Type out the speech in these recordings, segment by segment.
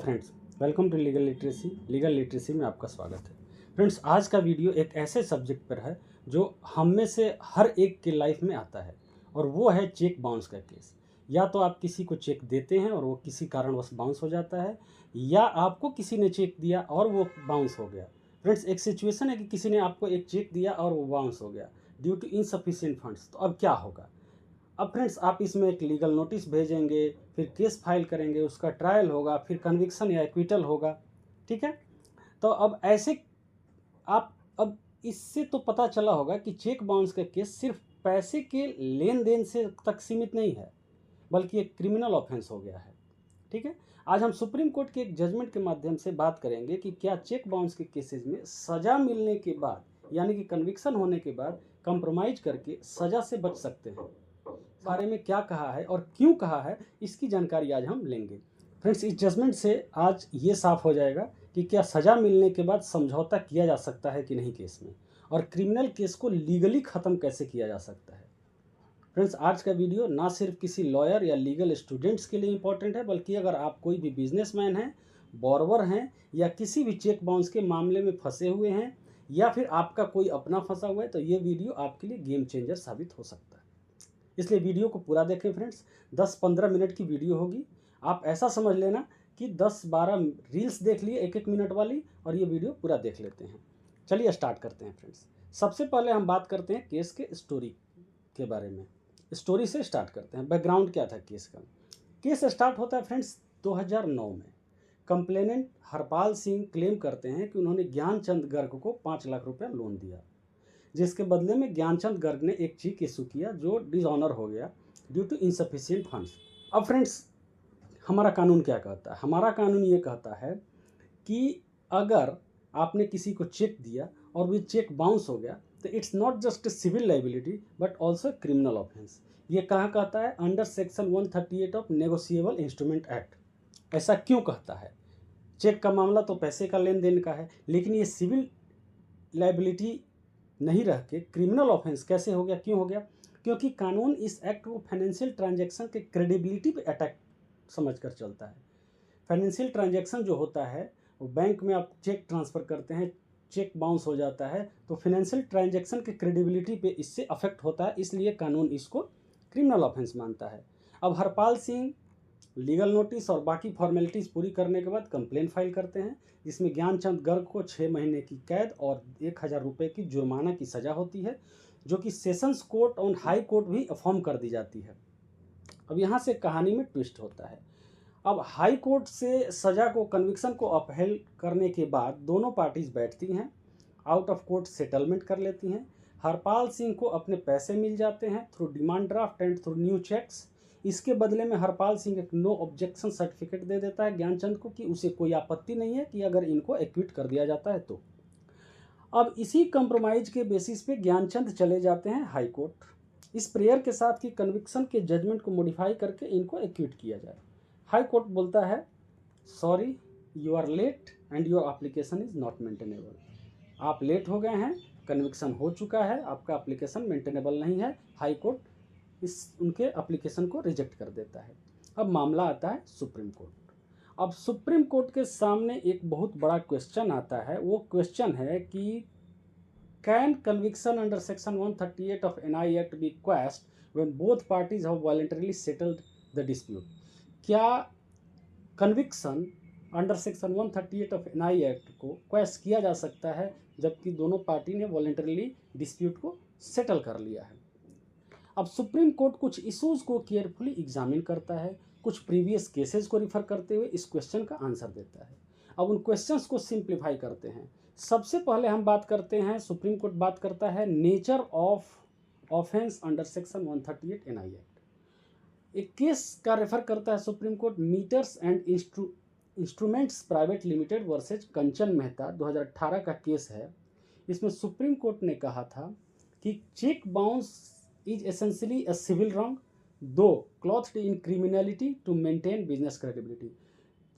Friends, welcome to legal literacy में आपका स्वागत है। फ्रेंड्स, आज का वीडियो एक ऐसे सब्जेक्ट पर है जो हम में से हर एक के लाइफ में आता है और वो है चेक बाउंस का केस। या तो आप किसी को चेक देते हैं और वो किसी कारणवश बाउंस हो जाता है, या आपको किसी ने चेक दिया और वो बाउंस हो गया। फ्रेंड्स, एक सिचुएशन है कि किसी ने आपको एक चेक दिया और वो बाउंस हो गया ड्यू टू इनसफिशिएंट फंड्स। तो अब क्या होगा? अब फ्रेंड्स, आप इसमें एक लीगल नोटिस भेजेंगे, फिर केस फाइल करेंगे, उसका ट्रायल होगा, फिर कन्विक्शन या एक्विटल होगा। ठीक है। तो अब ऐसे आप अब इससे तो पता चला होगा कि चेक बाउंस का केस सिर्फ पैसे के लेन देन से तक सीमित नहीं है, बल्कि एक क्रिमिनल ऑफेंस हो गया है। ठीक है। आज हम सुप्रीम कोर्ट के एक जजमेंट के माध्यम से बात करेंगे कि क्या चेक बाउंस के केसेस में सजा मिलने के बाद, यानी कि कन्विक्शन होने के बाद, कंप्रोमाइज करके सजा से बच सकते हैं। बारे में क्या कहा है और क्यों कहा है, इसकी जानकारी आज हम लेंगे। फ्रेंड्स, इस जजमेंट से आज ये साफ हो जाएगा कि क्या सज़ा मिलने के बाद समझौता किया जा सकता है कि नहीं केस में, और क्रिमिनल केस को लीगली ख़त्म कैसे किया जा सकता है। फ्रेंड्स, आज का वीडियो ना सिर्फ किसी लॉयर या लीगल स्टूडेंट्स के लिए इंपॉर्टेंट है, बल्कि अगर आप कोई भी बिजनेसमैन हैं, बॉरोवर हैं, या किसी भी चेक बाउंस के मामले में फंसे हुए हैं, या फिर आपका कोई अपना फंसा हुआ है, तो ये वीडियो आपके लिए गेम चेंजर साबित हो सकता है। इसलिए वीडियो को पूरा देखें फ्रेंड्स। 10-15 मिनट की वीडियो होगी। आप ऐसा समझ लेना कि 10-12 रील्स देख लिए 1-1 मिनट वाली, और ये वीडियो पूरा देख लेते हैं। चलिए स्टार्ट करते हैं फ्रेंड्स। सबसे पहले हम बात करते हैं केस के स्टोरी के बारे में। स्टोरी से स्टार्ट करते हैं। बैकग्राउंड क्या था केस का। केस स्टार्ट होता है फ्रेंड्स 2009 में। कंप्लेनेंट हरपाल सिंह क्लेम करते हैं कि उन्होंने ज्ञानचंद गर्ग को 5 लाख रुपया लोन दिया, जिसके बदले में ज्ञानचंद गर्ग ने एक चेक इशू किया जो डिसऑनर हो गया ड्यू टू इनसफिशिएंट फंड्स। अब फ्रेंड्स, हमारा कानून क्या कहता है? हमारा कानून ये कहता है कि अगर आपने किसी को चेक दिया और वो चेक बाउंस हो गया, तो it's not just civil liability but also criminal offence. ये कहाँ कहता है? Under section 138 of negotiable instrument act. ऐसा क्यों कहता है? चेक का मामला तो पैसे का लेन देन का है, लेकिन ये सिविल लाइबिलिटी नहीं रह के क्रिमिनल ऑफेंस कैसे हो गया? क्यों हो गया? क्योंकि कानून इस एक्ट को फाइनेंशियल ट्रांजैक्शन के क्रेडिबिलिटी पे अटैक समझकर चलता है। फाइनेंशियल ट्रांजैक्शन जो होता है, वो बैंक में आप चेक ट्रांसफ़र करते हैं, चेक बाउंस हो जाता है, तो फाइनेंशियल ट्रांजैक्शन के क्रेडिबिलिटी पे इससे अफेक्ट होता है, इसलिए कानून इसको क्रिमिनल ऑफेंस मानता है। अब हरपाल सिंह लीगल नोटिस और बाकी फॉर्मेलिटीज़ पूरी करने के बाद कंप्लेन फाइल करते हैं, जिसमें ज्ञानचंद गर्ग को 6 महीने की कैद और 1000 रुपये की जुर्माना की सज़ा होती है, जो कि सेशंस कोर्ट और हाई कोर्ट भी अफॉर्म कर दी जाती है। अब यहाँ से कहानी में ट्विस्ट होता है। अब हाई कोर्ट से सज़ा को, कन्विक्शन को अपहेल करने के बाद दोनों पार्टीज बैठती हैं, आउट ऑफ कोर्ट सेटलमेंट कर लेती हैं। हरपाल सिंह को अपने पैसे मिल जाते हैं through demand draft and through new cheques. इसके बदले में हरपाल सिंह एक नो ऑब्जेक्शन सर्टिफिकेट दे देता है ज्ञानचंद को कि उसे कोई आपत्ति नहीं है कि अगर इनको एक्विट कर दिया जाता है तो। अब इसी कंप्रोमाइज के बेसिस पे ज्ञानचंद चले जाते हैं हाई कोर्ट, इस प्रेयर के साथ कि कन्विक्शन के जजमेंट को मॉडिफाई करके इनको एक्विट किया जाए। हाई कोर्ट बोलता है, sorry, you are late and your application is not maintainable. आप लेट हो गए हैं, कन्विक्शन हो चुका है, आपका एप्लीकेशन मेंटेनेबल नहीं है। हाई कोर्ट उनके एप्लीकेशन को रिजेक्ट कर देता है। अब मामला आता है सुप्रीम कोर्ट। अब सुप्रीम कोर्ट के सामने एक बहुत बड़ा क्वेश्चन आता है। वो क्वेश्चन है कि can conviction under section 138 of NI act be quashed when both parties have voluntarily settled the dispute. क्या conviction under section 138 of NI act को क्वेश्चन किया जा सकता है जबकि दोनों पार्टी ने वॉलंटरली डिस्प्यूट को सेटल कर लिया है? अब सुप्रीम कोर्ट कुछ इश्यूज़ को केयरफुली एग्जामिन करता है, कुछ प्रीवियस केसेस को रिफर करते हुए इस क्वेश्चन का आंसर देता है। अब उन क्वेश्चंस को सिंप्लीफाई करते हैं। सबसे पहले हम बात करते हैं, सुप्रीम कोर्ट बात करता है nature of offence under section 138 NI act. एक केस का रेफर करता है supreme court, meters and instruments private limited versus Kanchan Mehta, 2018 का केस है। इसमें सुप्रीम कोर्ट ने कहा था कि cheque bounce is essentially a civil wrong, though clothed in criminality to maintain business credibility।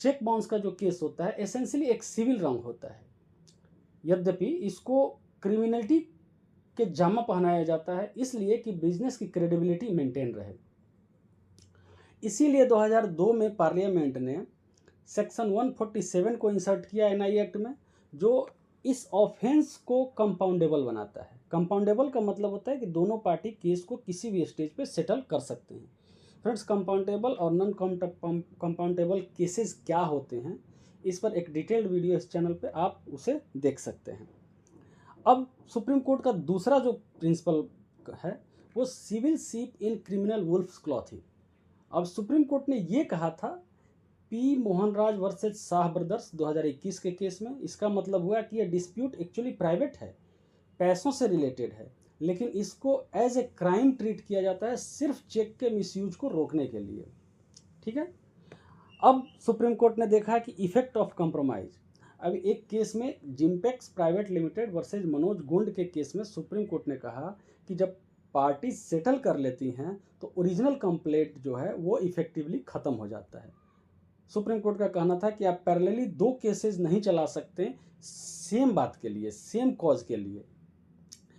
Cheque bounce का जो केस होता है एसेंशियली एक सिविल रॉन्ग होता है, यद्यपि इसको क्रिमिनलिटी के जामा पहनाया जाता है, इसलिए कि बिजनेस की क्रेडिबिलिटी मेंटेन रहे। इसीलिए 2002 में पार्लियामेंट ने सेक्शन 147 को इंसर्ट किया एनआई एक्ट में, जो इस ऑफेंस को कंपाउंडेबल बनाता है। कंपाउंडेबल का मतलब होता है कि दोनों पार्टी केस को किसी भी स्टेज पे सेटल कर सकते हैं। फ्रेंड्स, कंपाउंडेबल और नॉन कंपाउंडेबल केसेस क्या होते हैं, इस पर एक डिटेल्ड वीडियो इस चैनल पे आप उसे देख सकते हैं। अब सुप्रीम कोर्ट का दूसरा जो प्रिंसिपल है वो सिविल सीप इन क्रिमिनल वुल्फ्स क्लॉथिंग। अब सुप्रीम कोर्ट ने ये कहा था P Mohanraj versus Shah brothers 2021 के केस में, इसका मतलब हुआ कि ये डिस्प्यूट एक्चुअली प्राइवेट है, पैसों से रिलेटेड है, लेकिन इसको एज ए क्राइम ट्रीट किया जाता है सिर्फ चेक के मिसयूज को रोकने के लिए। ठीक है। अब सुप्रीम कोर्ट ने देखा कि इफेक्ट ऑफ कंप्रोमाइज। अब एक केस में जिम्पेक्स प्राइवेट लिमिटेड वर्सेज मनोज गुंड के केस में सुप्रीम कोर्ट ने कहा कि जब पार्टी सेटल कर लेती हैं तो ओरिजिनल कंप्लेंट जो है वो इफेक्टिवली ख़त्म हो जाता है। सुप्रीम कोर्ट का कहना था कि आप पैरेलली दो केसेस नहीं चला सकते सेम बात के लिए, सेम कॉज के लिए।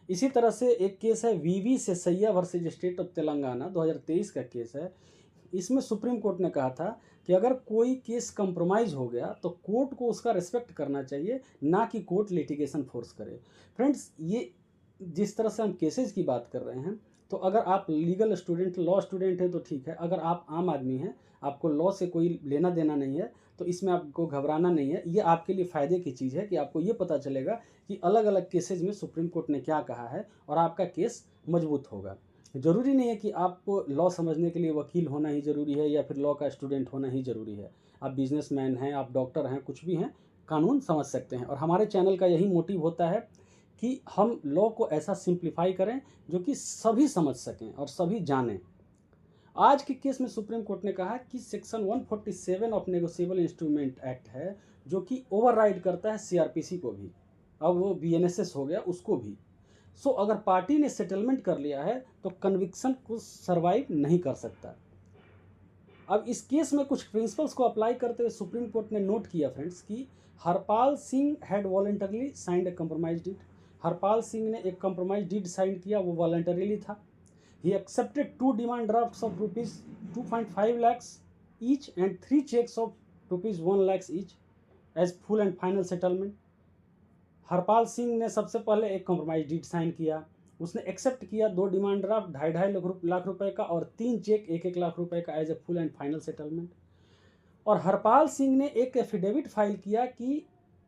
इसी तरह से एक केस है वीवी सेसैया वर्सेज स्टेट ऑफ तेलंगाना 2023 का केस है। इसमें सुप्रीम कोर्ट ने कहा था कि अगर कोई केस कंप्रोमाइज हो गया तो कोर्ट को उसका रिस्पेक्ट करना चाहिए, ना कि कोर्ट लिटिगेशन फोर्स करे। फ्रेंड्स, ये जिस तरह से हम केसेस की बात कर रहे हैं, तो अगर आप लीगल स्टूडेंट, लॉ स्टूडेंट हैं तो ठीक है, अगर आप आम आदमी हैं, आपको लॉ से कोई लेना देना नहीं है, तो इसमें आपको घबराना नहीं है। ये आपके लिए फ़ायदे की चीज़ है कि आपको ये पता चलेगा कि अलग अलग केसेज में सुप्रीम कोर्ट ने क्या कहा है और आपका केस मजबूत होगा। ज़रूरी नहीं है कि आपको लॉ समझने के लिए वकील होना ही ज़रूरी है या फिर लॉ का स्टूडेंट होना ही ज़रूरी है। आप बिजनेसमैन हैं, आप डॉक्टर हैं, कुछ भी हैं, कानून समझ सकते हैं। और हमारे चैनल का यही मोटिव होता है कि हम लॉ को ऐसा सिंप्लीफाई करें जो कि सभी समझ सकें और सभी जानें। आज के केस में सुप्रीम कोर्ट ने कहा कि section 147 of negotiable instrument act है, जो कि ओवरराइड करता है सीआरपीसी को भी, अब वो बीएनएसएस हो गया उसको भी। सो अगर पार्टी ने सेटलमेंट कर लिया है तो कन्विक्शन को सर्वाइव नहीं कर सकता। अब इस केस में कुछ प्रिंसिपल्स को अप्लाई करते हुए सुप्रीम कोर्ट ने नोट किया फ्रेंड्स कि Harpal Singh had voluntarily signed a compromise deed. Harpal Singh ने एक कंप्रोमाइज डीड साइन किया, वो वॉलंटरीली था। He accepted 2 demand drafts of rupees 2.5 lakhs each and 3 checks of rupees 1 lakhs each as full and final settlement. Harpal Singh ने सबसे पहले एक कॉम्प्रोमाइज डीड साइन किया, उसने एक्सेप्ट किया 2 डिमांड ड्राफ्ट 2.5 लाख रुपए का और 3 चेक 1-1 लाख रुपए का as a full and final settlement. और हरपाल सिंह ने एक एफिडेविट फाइल किया कि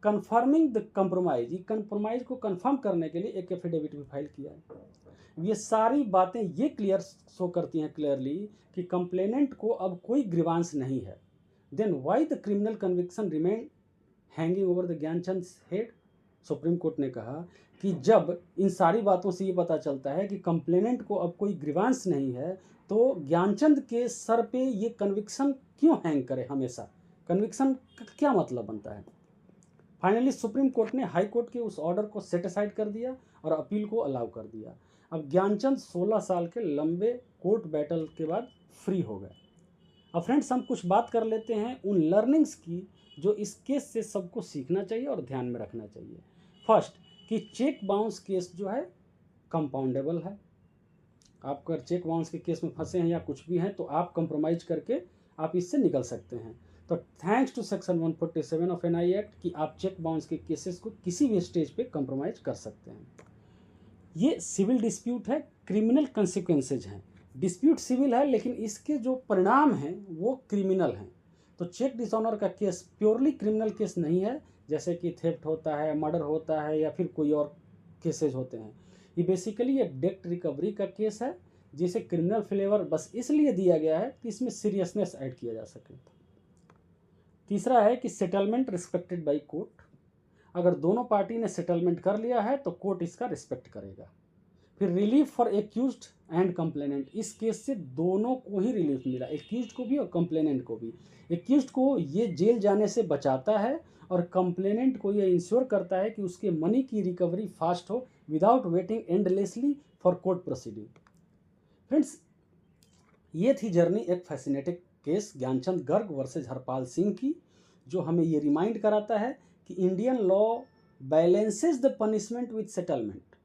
कन्फर्मिंग द कंप्रोमाइज, ये कंप्रोमाइज को कंफर्म करने के लिए एक एफिडेविट भी फाइल किया है। ये सारी बातें ये क्लियर शो करती हैं क्लियरली कि कंप्लेनेंट को अब कोई ग्रीवांस नहीं है। Then why the criminal conviction remain hanging over the Gyanchand head. Supreme court ने कहा कि जब इन सारी बातों से ये पता चलता है कि कंप्लेनेंट को अब कोई ग्रीवांस नहीं है, तो ज्ञानचंद के सर पे ये कन्विक्शन क्यों हैंग करे हमेशा? कन्विक्शन का क्या मतलब बनता है? फाइनली सुप्रीम कोर्ट ने हाई कोर्ट के उस ऑर्डर को सेट असाइड कर दिया और अपील को अलाउ कर दिया। अब ज्ञानचंद 16 साल के लंबे कोर्ट बैटल के बाद फ्री हो गए। अब फ्रेंड्स, हम कुछ बात कर लेते हैं उन लर्निंग्स की जो इस केस से सबको सीखना चाहिए और ध्यान में रखना चाहिए। फर्स्ट, कि चेक बाउंस केस जो है कंपाउंडेबल है। आप अगर चेक बाउंस के केस में फंसे हैं या कुछ भी हैं तो आप कंप्रोमाइज करके आप इससे निकल सकते हैं। तो thanks to section 147 of NI act कि आप चेक बाउंस के केसेस को किसी भी स्टेज पे कंप्रोमाइज कर सकते हैं। ये सिविल डिस्प्यूट है, क्रिमिनल कंसिक्वेंसेज हैं। डिस्प्यूट सिविल है लेकिन इसके जो परिणाम हैं वो क्रिमिनल हैं। तो चेक डिसऑनर का केस प्योरली क्रिमिनल केस नहीं है, जैसे कि थेफ्ट होता है, मर्डर होता है या फिर कोई और केसेज होते हैं। ये बेसिकली एक डेट रिकवरी का केस है जिसे क्रिमिनल फ्लेवर बस इसलिए दिया गया है कि इसमें सीरियसनेस ऐड किया जा सके। तीसरा है कि सेटलमेंट रिस्पेक्टेड बाय कोर्ट। अगर दोनों पार्टी ने सेटलमेंट कर लिया है तो कोर्ट इसका रिस्पेक्ट करेगा। फिर relief for accused and complainant, इस केस से दोनों को ही रिलीफ मिला, एक्यूज्ड को भी और कंप्लेनेंट को भी। एक्यूज्ड को ये जेल जाने से बचाता है और कंप्लेनेंट को ये इंश्योर करता है कि उसके मनी की रिकवरी फास्ट हो without waiting endlessly for court proceeding. Friends, ये थी जर्नी एक fascinating case Gyanchand Garg versus Harpal Singh की, जो हमें ये रिमाइंड कराता है कि Indian law balances the punishment with settlement.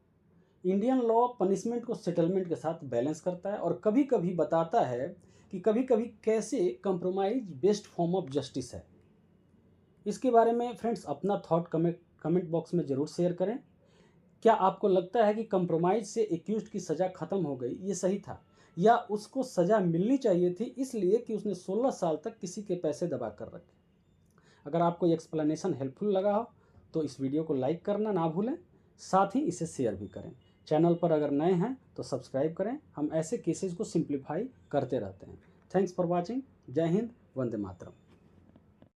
Indian law punishment को सेटलमेंट के साथ बैलेंस करता है और कभी कभी बताता है कि कभी कभी कैसे compromise best form of justice है। इसके बारे में फ्रेंड्स अपना थॉट कमेंट बॉक्स में ज़रूर शेयर करें। क्या आपको लगता है कि कंप्रोमाइज़ से एक्यूज़्ड की सज़ा ख़त्म हो गई, ये सही था? या उसको सज़ा मिलनी चाहिए थी इसलिए कि उसने 16 साल तक किसी के पैसे दबा कर रखे? अगर आपको ये एक्सप्लेनेशन हेल्पफुल लगा हो तो इस वीडियो को लाइक करना ना भूलें, साथ ही इसे शेयर भी करें। चैनल पर अगर नए हैं तो सब्सक्राइब करें, हम ऐसे केसेस को सिंप्लीफाई करते रहते हैं। Thanks for watching. जय हिंद, वंदे मातरम।